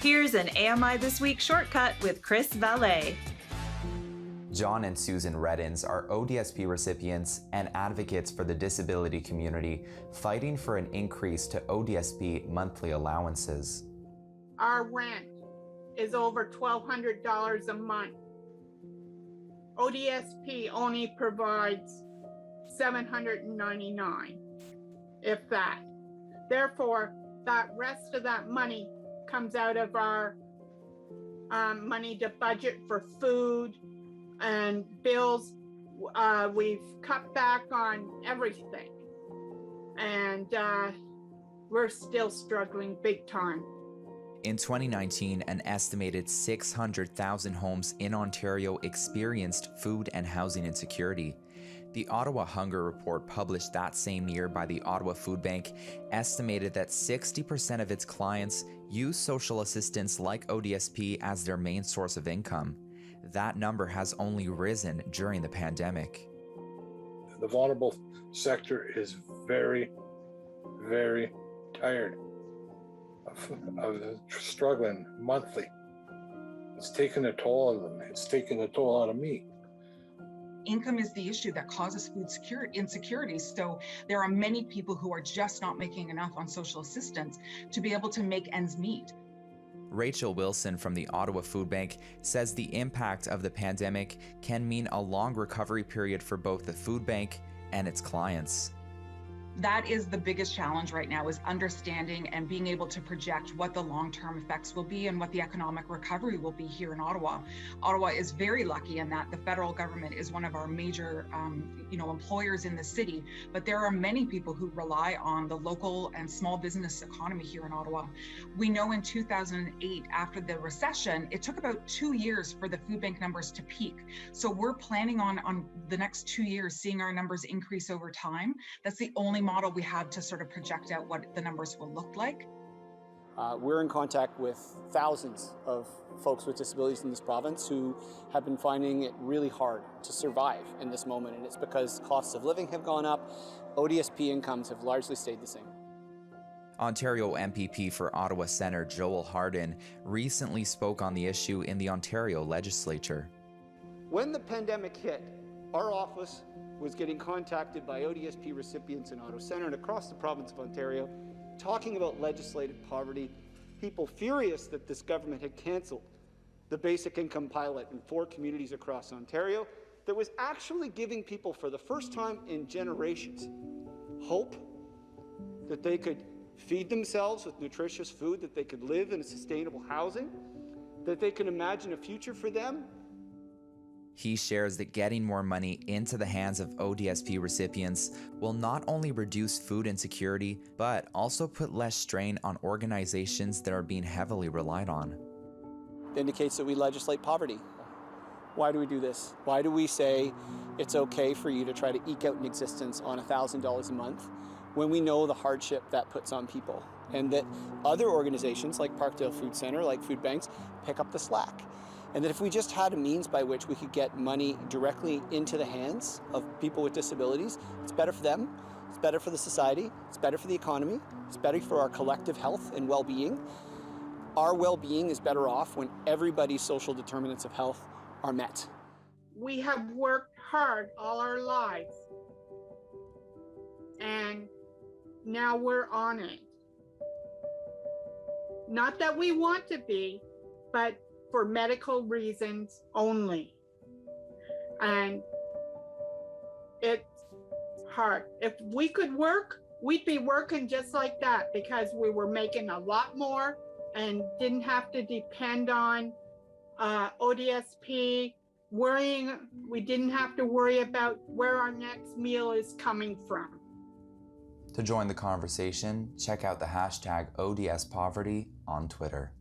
Here's an AMI This Week shortcut with Chris Vallée. John and Susan Reddins are ODSP recipients and advocates for the disability community, fighting for an increase to ODSP monthly allowances. Our rent is over $1,200 a month. ODSP only provides $799, if that. Therefore, that rest of that money comes out of our money to budget for food and bills. We've cut back on everything, and we're still struggling big time. In 2019, an estimated 600,000 homes in Ontario experienced food and housing insecurity. The Ottawa Hunger Report, published that same year by the Ottawa Food Bank, estimated that 60% of its clients use social assistance like ODSP as their main source of income. That number has only risen during the pandemic. The vulnerable sector is very, very tired of struggling monthly. It's taken a toll on them. It's taken a toll out of me. Income is the issue that causes food insecurity. So there are many people who are just not making enough on social assistance to be able to make ends meet. Rachel Wilson from the Ottawa Food Bank says the impact of the pandemic can mean a long recovery period for both the food bank and its clients. That is the biggest challenge right now, is understanding and being able to project what the long-term effects will be and what the economic recovery will be here in Ottawa. Ottawa is very lucky in that the federal government is one of our major employers in the city, but there are many people who rely on the local and small business economy here in Ottawa. We know in 2008, after the recession, it took about 2 years for the food bank numbers to peak. So we're planning on the next 2 years seeing our numbers increase over time. That's the only model we have to sort of project out what the numbers will look like. We're in contact with thousands of folks with disabilities in this province who have been finding it really hard to survive in this moment, and it's because costs of living have gone up. ODSP incomes have largely stayed the same. Ontario MPP for Ottawa Centre Joel Hardin recently spoke on the issue in the Ontario legislature. When the pandemic hit, our office was getting contacted by ODSP recipients in Ottawa Centre and across the province of Ontario, talking about legislated poverty, people furious that this government had cancelled the basic income pilot in 4 communities across Ontario that was actually giving people, for the first time in generations, hope that they could feed themselves with nutritious food, that they could live in a sustainable housing, that they can imagine a future for them. He shares that getting more money into the hands of ODSP recipients will not only reduce food insecurity, but also put less strain on organizations that are being heavily relied on. It indicates that we legislate poverty. Why do we do this? Why do we say it's okay for you to try to eke out an existence on $1,000 a month when we know the hardship that puts on people, and that other organizations like Parkdale Food Centre, like food banks, pick up the slack? And that if we just had a means by which we could get money directly into the hands of people with disabilities, it's better for them, it's better for the society, it's better for the economy, it's better for our collective health and well-being. Our well-being is better off when everybody's social determinants of health are met. We have worked hard all our lives, and now we're on it. Not that we want to be, but for medical reasons only. And it's hard. If we could work, we'd be working just like that, because we were making a lot more and didn't have to depend on ODSP, we didn't have to worry about where our next meal is coming from. To join the conversation, check out the hashtag ODSPoverty on Twitter.